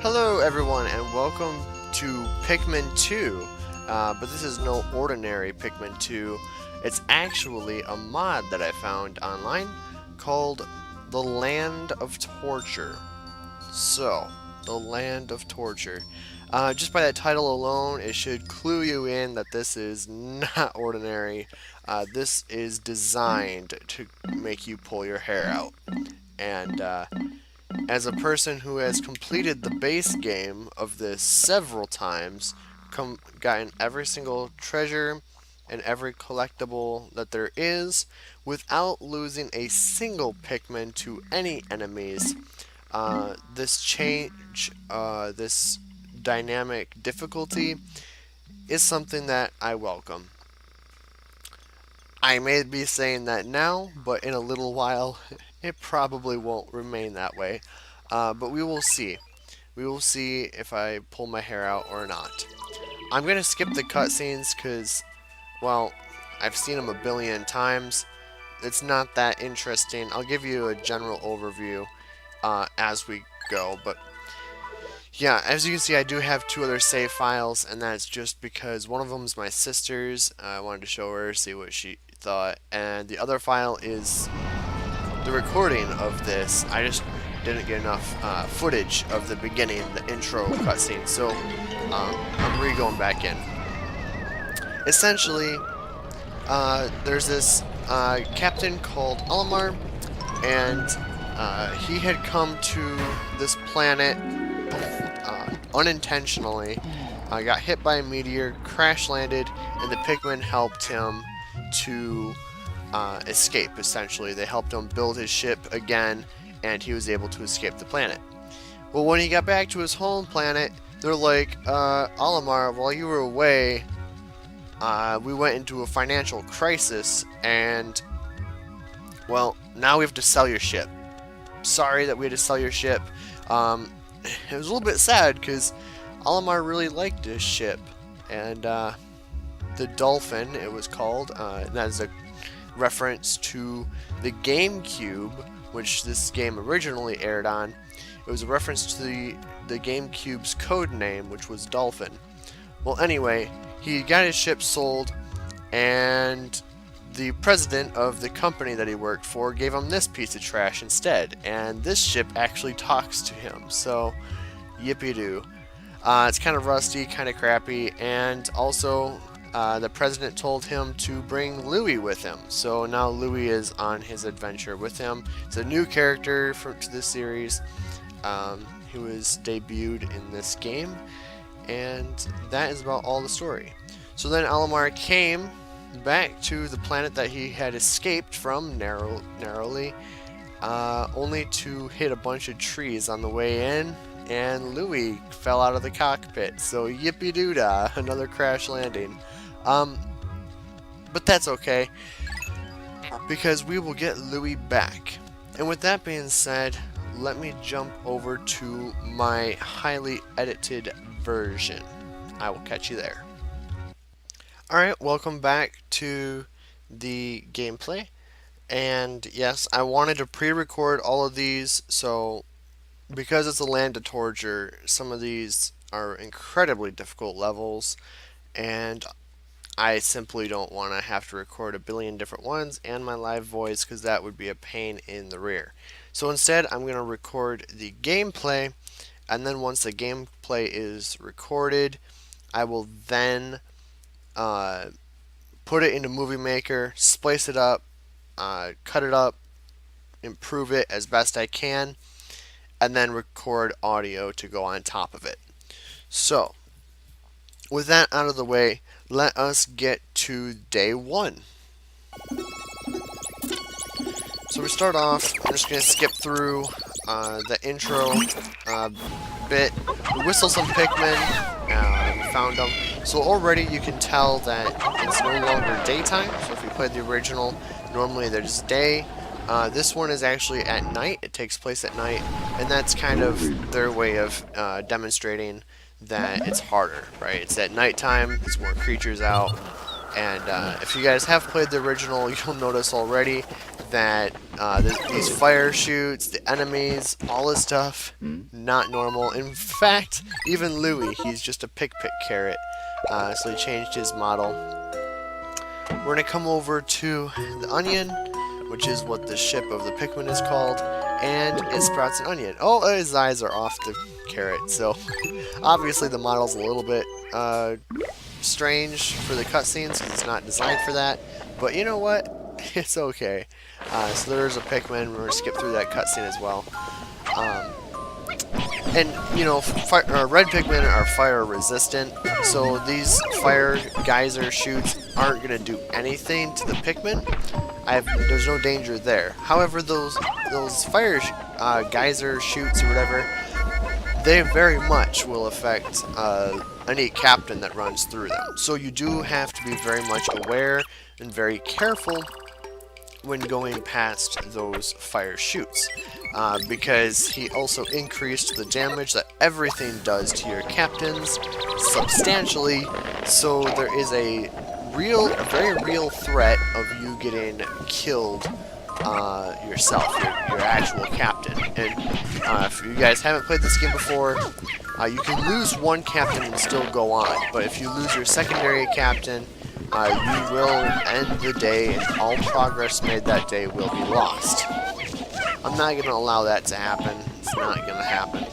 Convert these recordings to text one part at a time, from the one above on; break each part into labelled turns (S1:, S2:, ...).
S1: Hello everyone and welcome to Pikmin 2, but this is no ordinary Pikmin 2. It's actually a mod that I found online called The Land of Torture. So, The Land of Torture. Just by that title alone, it should clue you in that this is not ordinary. This is designed to make you pull your hair out. And as a person who has completed the base game of this several times, gotten every single treasure and every collectible that there is without losing a single Pikmin to any enemies, this change, this dynamic difficulty is something that I welcome. I may be saying that now, but in a little while, it probably won't remain that way. But we will see. We will see if I pull my hair out or not. I'm going to skip the cutscenes because, well, I've seen them a billion times. It's not that interesting. I'll give you a general overview as we go. But yeah, as you can see, I do have two other save files, and that's just because one of them is my sister's. I wanted to show her, see what she thought. And the other file is the recording of this. I just didn't get enough footage of the beginning, the intro cutscene, so I'm re-going back in. Essentially, there's this captain called Olimar, and he had come to this planet unintentionally, got hit by a meteor, crash landed, and the Pikmin helped him to escape, essentially. They helped him build his ship again, and he was able to escape the planet. Well, when he got back to his home planet, they're like, Olimar, while you were away, we went into a financial crisis, and, well, now we have to sell your ship. Sorry that we had to sell your ship. It was a little bit sad, because Olimar really liked his ship, and the Dolphin, it was called, that is a reference to the GameCube, which this game originally aired on. It was a reference to the GameCube's code name, which was Dolphin. Well, anyway, he got his ship sold, and the president of the company that he worked for gave him this piece of trash instead, and this ship actually talks to him, so yippee-doo. It's kind of rusty, kind of crappy, and also the president told him to bring Louie with him, so now Louie is on his adventure with him. It's a new character to this series. He was debuted in this game, and that is about all the story. So then Olimar came back to the planet that he had escaped from narrowly, only to hit a bunch of trees on the way in, and Louie fell out of the cockpit, so yippee-doo-dah, another crash landing. But that's okay, because we will get Louie back. And with that being said, let me jump over to my highly edited version. I will catch you there. Alright, welcome back to the gameplay. And yes, I wanted to pre-record all of these, so because it's a land of torture, some of these are incredibly difficult levels, and I simply don't want to have to record a billion different ones and my live voice, because that would be a pain in the rear. So instead, I'm going to record the gameplay, and then once the gameplay is recorded, I will then put it into Movie Maker, splice it up, cut it up, improve it as best I can, and then record audio to go on top of it. So, with that out of the way, let us get to day one. So we start off, I'm just going to skip through the intro bit. We whistle some Pikmin, we found them. So already you can tell that it's no longer daytime, so if you played the original, normally there's day. This one is actually at night, it takes place at night, and that's kind of their way of demonstrating that it's harder, right? It's at nighttime, there's more creatures out, And if you guys have played the original, you'll notice already that these fire shoots, the enemies, all this stuff, not normal. In fact, even Louie, he's just a pick carrot. So he changed his model. We're going to come over to the onion, which is what the ship of the Pikmin is called, and it sprouts an onion. Oh, his eyes are off the carrot, so obviously the model's a little bit strange for the cutscenes because it's not designed for that, but you know what? It's okay. So there's a Pikmin. We're going to skip through that cutscene as well. And, you know, red Pikmin are fire resistant, so these fire geyser shoots aren't going to do anything to the Pikmin. There's no danger there. However, those fire geyser shoots or whatever, they very much will affect any captain that runs through them. So you do have to be very much aware and very careful when going past those fire shoots. Because he also increased the damage that everything does to your captains substantially, so there is a very real threat of you getting killed yourself, your actual captain. And if you guys haven't played this game before, you can lose one captain and still go on, but if you lose your secondary captain, you will end the day and all progress made that day will be lost. I'm not going to allow that to happen. It's not going to happen.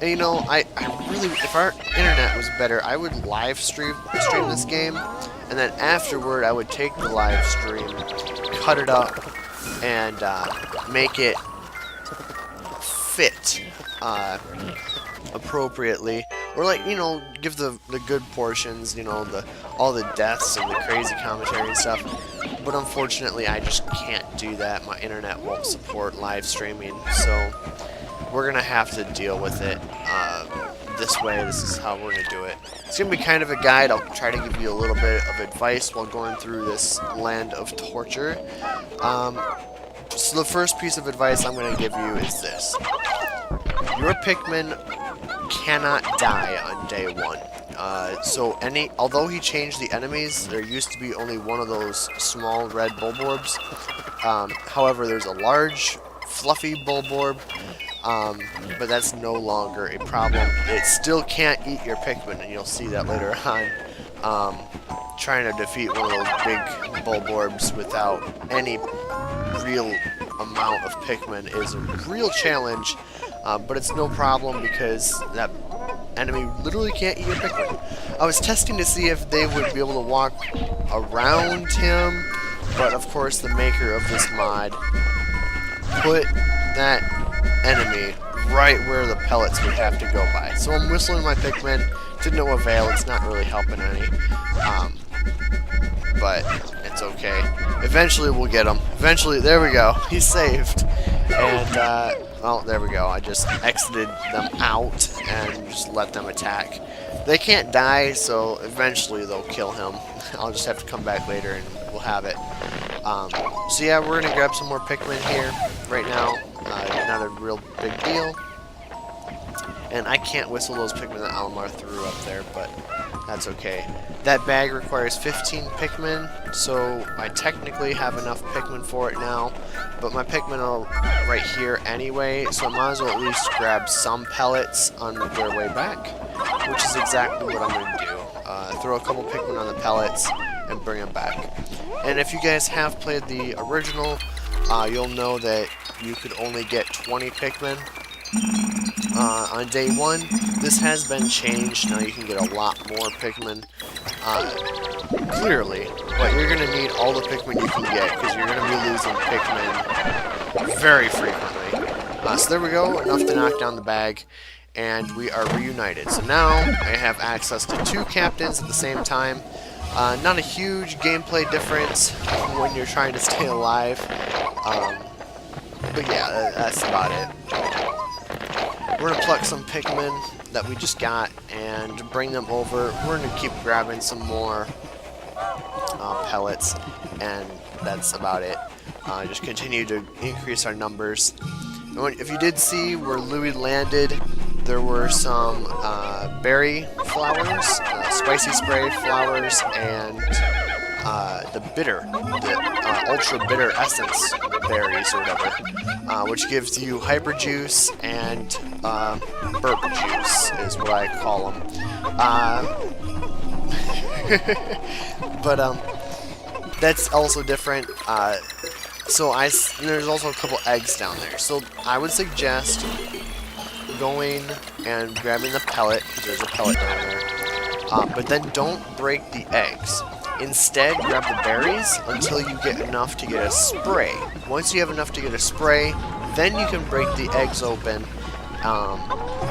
S1: And you know, I really, if our internet was better, I would live stream this game, and then afterward I would take the live stream, cut it up, and make it fit appropriately, or like, you know, give the good portions, you know, all the deaths and the crazy commentary and stuff. But unfortunately, I just can't do that. My internet won't support live streaming, so we're gonna have to deal with it this way. This is how we're gonna do it. It's gonna be kind of a guide. I'll try to give you a little bit of advice while going through this land of torture. So the first piece of advice I'm gonna give you is this: your Pikmin cannot die on day one. Although he changed the enemies, there used to be only one of those small red Bulborbs. However, there's a large, fluffy Bulborb, but that's no longer a problem. It still can't eat your Pikmin, and you'll see that later on. Trying to defeat one of those big Bulborbs without any real amount of Pikmin is a real challenge, but it's no problem because that enemy literally can't eat your Pikmin. I was testing to see if they would be able to walk around him, but of course the maker of this mod put that enemy right where the pellets would have to go by. So I'm whistling my Pikmin to no avail. It's not really helping any. But it's okay. Eventually we'll get him. Eventually, there we go. He's saved. And, well, there we go. I just exited them out and just let them attack. They can't die, so eventually they'll kill him. I'll just have to come back later and we'll have it. So yeah, we're going to grab some more Pikmin here right now. Not a real big deal. And I can't whistle those Pikmin that Almar threw up there, but that's okay. That bag requires 15 Pikmin, so I technically have enough Pikmin for it now. But my Pikmin are right here anyway, so I might as well at least grab some pellets on their way back, which is exactly what I'm going to do. Throw a couple Pikmin on the pellets and bring them back. And if you guys have played the original, you'll know that you could only get 20 Pikmin on day one. This has been changed. Now you can get a lot more Pikmin, clearly, but you're going to need all the Pikmin you can get because you're going to be losing Pikmin very frequently. So there we go, enough to knock down the bag, and we are reunited. So now I have access to 2 captains at the same time. Not a huge gameplay difference when you're trying to stay alive, but yeah, that's about it. We're going to pluck some Pikmin that we just got and bring them over. We're going to keep grabbing some more pellets, and that's about it. Just continue to increase our numbers. And if you did see where Louie landed, there were some berry flowers, spicy spray flowers, and the ultra bitter essence berries or whatever, which gives you hyper juice and burp juice is what I call them. But that's also different. So there's also a couple eggs down there. So I would suggest going and grabbing the pellet, because there's a pellet down there. But then don't break the eggs. Instead, grab the berries until you get enough to get a spray. Once you have enough to get a spray, then you can break the eggs open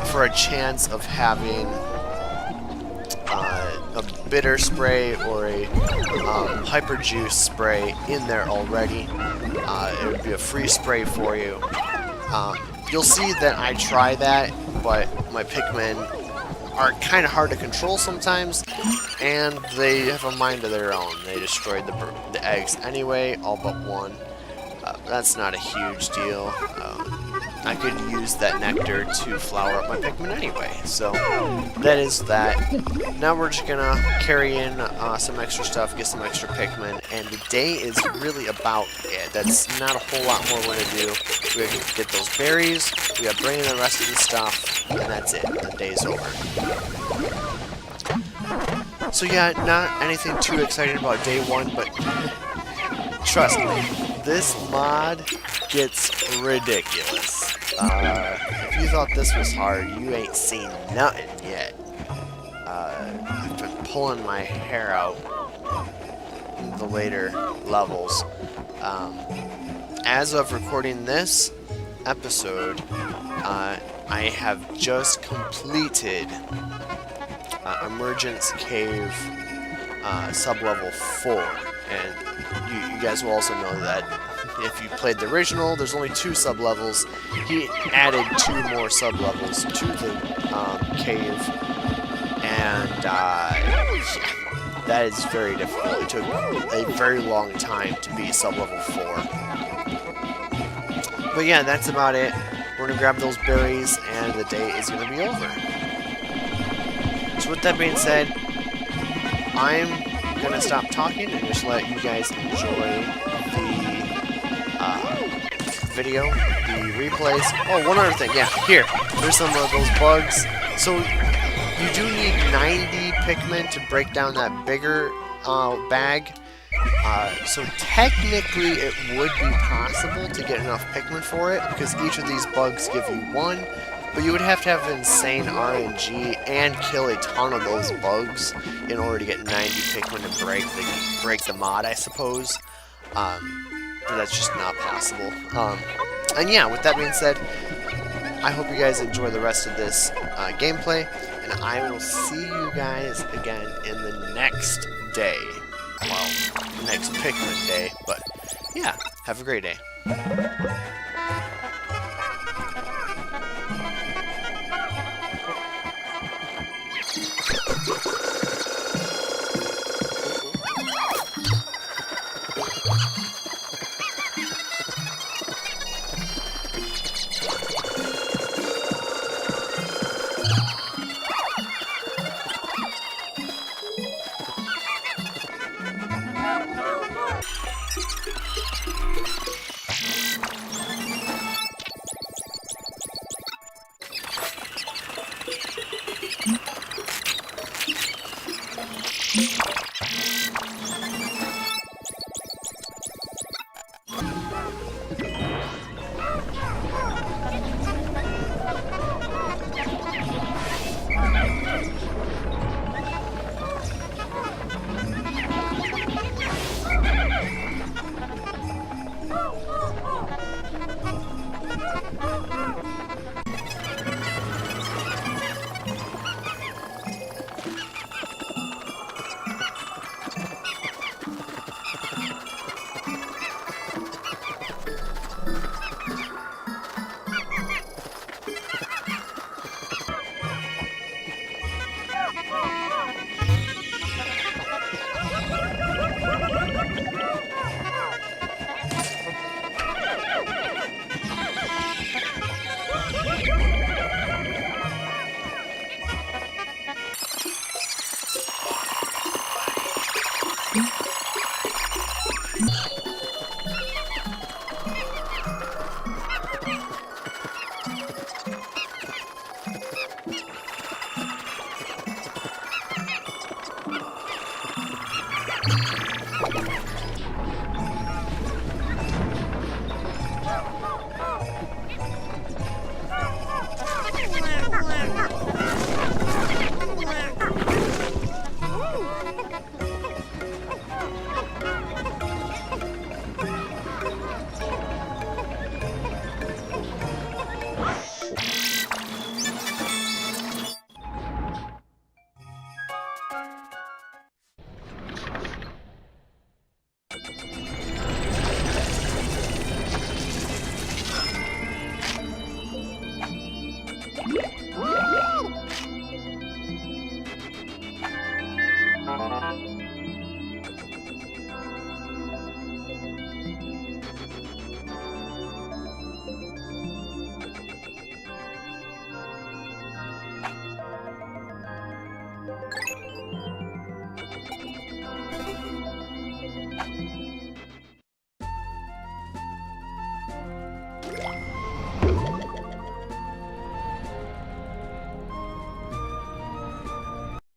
S1: for a chance of having a bitter spray or a hyper juice spray in there already. It would be a free spray for you. You'll see that I try that, but my Pikmin are kind of hard to control sometimes, and they have a mind of their own. They destroyed the eggs anyway, all but one. That's not a huge deal. I could use that nectar to flower up my Pikmin anyway, so that is that. Now we're just gonna carry in some extra stuff, get some extra Pikmin, and the day is really about it. That's not a whole lot more we're gonna do. We're gonna get those berries, we gotta bring in the rest of the stuff, and that's it. The day's over. So yeah, not anything too exciting about day one, but trust me, this mod gets ridiculous. If you thought this was hard, you ain't seen nothing yet. I've been pulling my hair out in the later levels. As of recording this episode, I have just completed Emergence Cave sub-level 4, and you guys will also know that if you played the original, there's only 2 sub-levels. He added 2 more sub-levels to the cave, and that is very difficult. It took a very long time to beat sub-level 4. But yeah, that's about it. We're gonna grab those berries, and the day is gonna be over. So with that being said, I'm gonna stop talking and just let you guys enjoy the video, the replays. Oh, one other thing, yeah, here, there's some of those bugs. So you do need 90 Pikmin to break down that bigger bag. So technically it would be possible to get enough Pikmin for it, because each of these bugs give you 1, but you would have to have insane RNG and kill a ton of those bugs in order to get 90 Pikmin to break the mod, I suppose. But that's just not possible. And yeah, with that being said, I hope you guys enjoy the rest of this gameplay, and I will see you guys again in the next day. Well, next Pikmin day, but yeah, have a great day.